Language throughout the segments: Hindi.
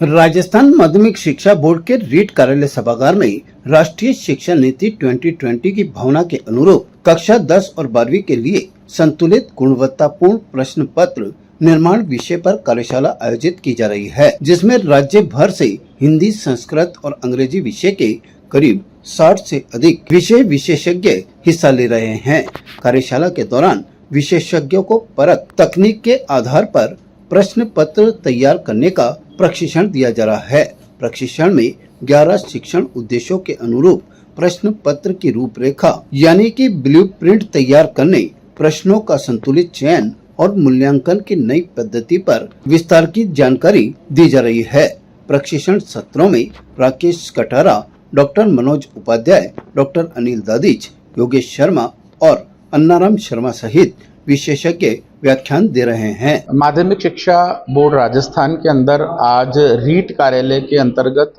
राजस्थान माध्यमिक शिक्षा बोर्ड के रीट कार्यालय सभागार में राष्ट्रीय शिक्षा नीति 2020 की भावना के अनुरूप कक्षा 10 और 12वीं के लिए संतुलित गुणवत्तापूर्ण प्रश्न पत्र निर्माण विषय पर कार्यशाला आयोजित की जा रही है, जिसमें राज्य भर से हिंदी, संस्कृत और अंग्रेजी विषय के करीब 60 से अधिक विषय विशेषज्ञ हिस्सा ले रहे हैं। कार्यशाला के दौरान विशेषज्ञों को परख तकनीक के आधार पर प्रश्न पत्र तैयार करने का प्रशिक्षण दिया जा रहा है। प्रशिक्षण में 11 शिक्षण उद्देश्यों के अनुरूप प्रश्न पत्र की रूपरेखा यानी कि ब्लूप्रिंट तैयार करने, प्रश्नों का संतुलित चयन और मूल्यांकन की नई पद्धति पर विस्तार की जानकारी दी जा रही है। प्रशिक्षण सत्रों में राकेश कटारा, डॉक्टर मनोज उपाध्याय, डॉक्टर अनिल दादिच, योगेश शर्मा और अन्नाराम शर्मा सहित विशेषज्ञ व्याख्यान दे रहे हैं। माध्यमिक शिक्षा बोर्ड राजस्थान के अंदर आज रीट कार्यालय के अंतर्गत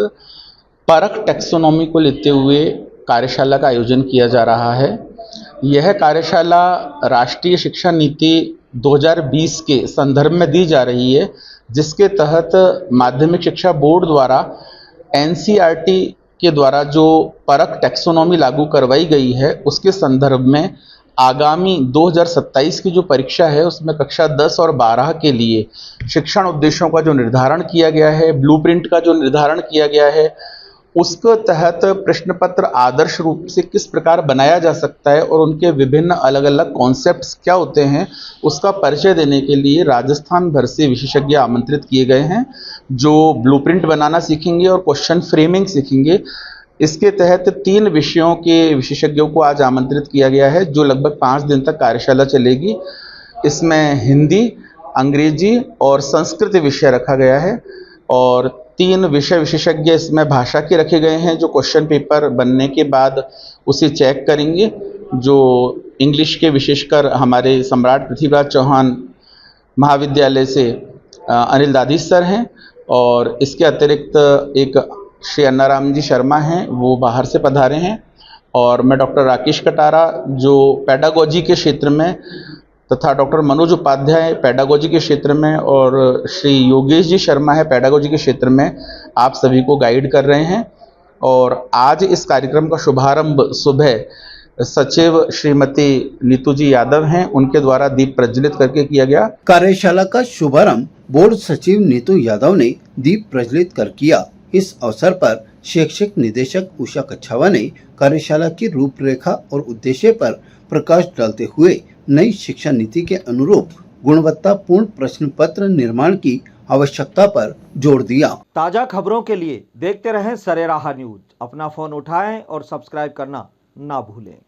परख टैक्सोनॉमी को लेते हुए कार्यशाला का आयोजन किया जा रहा है। यह कार्यशाला राष्ट्रीय शिक्षा नीति 2020 के संदर्भ में दी जा रही है, जिसके तहत माध्यमिक शिक्षा बोर्ड द्वारा एनसीईआरटी के द्वारा जो परख टैक्सोनॉमी लागू करवाई गई है, उसके संदर्भ में आगामी 2027 की जो परीक्षा है उसमें कक्षा 10 और 12 के लिए शिक्षण उद्देश्यों का जो निर्धारण किया गया है, ब्लूप्रिंट का जो निर्धारण किया गया है, उसके तहत प्रश्न पत्र आदर्श रूप से किस प्रकार बनाया जा सकता है और उनके विभिन्न अलग अलग कॉन्सेप्ट्स क्या होते हैं, उसका परिचय देने के लिए राजस्थान भर से विशेषज्ञ आमंत्रित किए गए हैं, जो ब्लूप्रिंट बनाना सीखेंगे और क्वेश्चन फ्रेमिंग सीखेंगे। इसके तहत 3 विषयों के विशेषज्ञों को आज आमंत्रित किया गया है, जो लगभग 5 दिन तक कार्यशाला चलेगी। इसमें हिंदी, अंग्रेजी और संस्कृत विषय रखा गया है और 3 विषय विशेषज्ञ इसमें भाषा के रखे गए हैं, जो क्वेश्चन पेपर बनने के बाद उसे चेक करेंगे। जो इंग्लिश के विशेषकर हमारे सम्राट पृथ्वीराज चौहान महाविद्यालय से अनिल दादिच सर हैं और इसके अतिरिक्त एक श्री अन्नाराम जी शर्मा हैं, वो बाहर से पधारे हैं, और मैं डॉक्टर राकेश कटारा जो पेडागोजी के क्षेत्र में, तथा डॉक्टर मनोज उपाध्याय पेडागोजी के क्षेत्र में, और श्री योगेश जी शर्मा है पेडागोजी के क्षेत्र में, आप सभी को गाइड कर रहे हैं। और आज इस कार्यक्रम का शुभारंभ सुबह सचिव श्रीमती नीतू जी यादव हैं, उनके द्वारा दीप प्रज्वलित करके किया गया। कार्यशाला का शुभारंभ बोर्ड सचिव नीतू यादव ने दीप प्रज्वलित कर किया। इस अवसर पर शैक्षिक निदेशक उषा कच्छावा ने कार्यशाला की रूपरेखा और उद्देश्य पर प्रकाश डालते हुए नई शिक्षा नीति के अनुरूप गुणवत्तापूर्ण प्रश्न पत्र निर्माण की आवश्यकता पर जोर दिया। ताजा खबरों के लिए देखते रहें सरेराह न्यूज। अपना फोन उठाएं और सब्सक्राइब करना ना भूलें।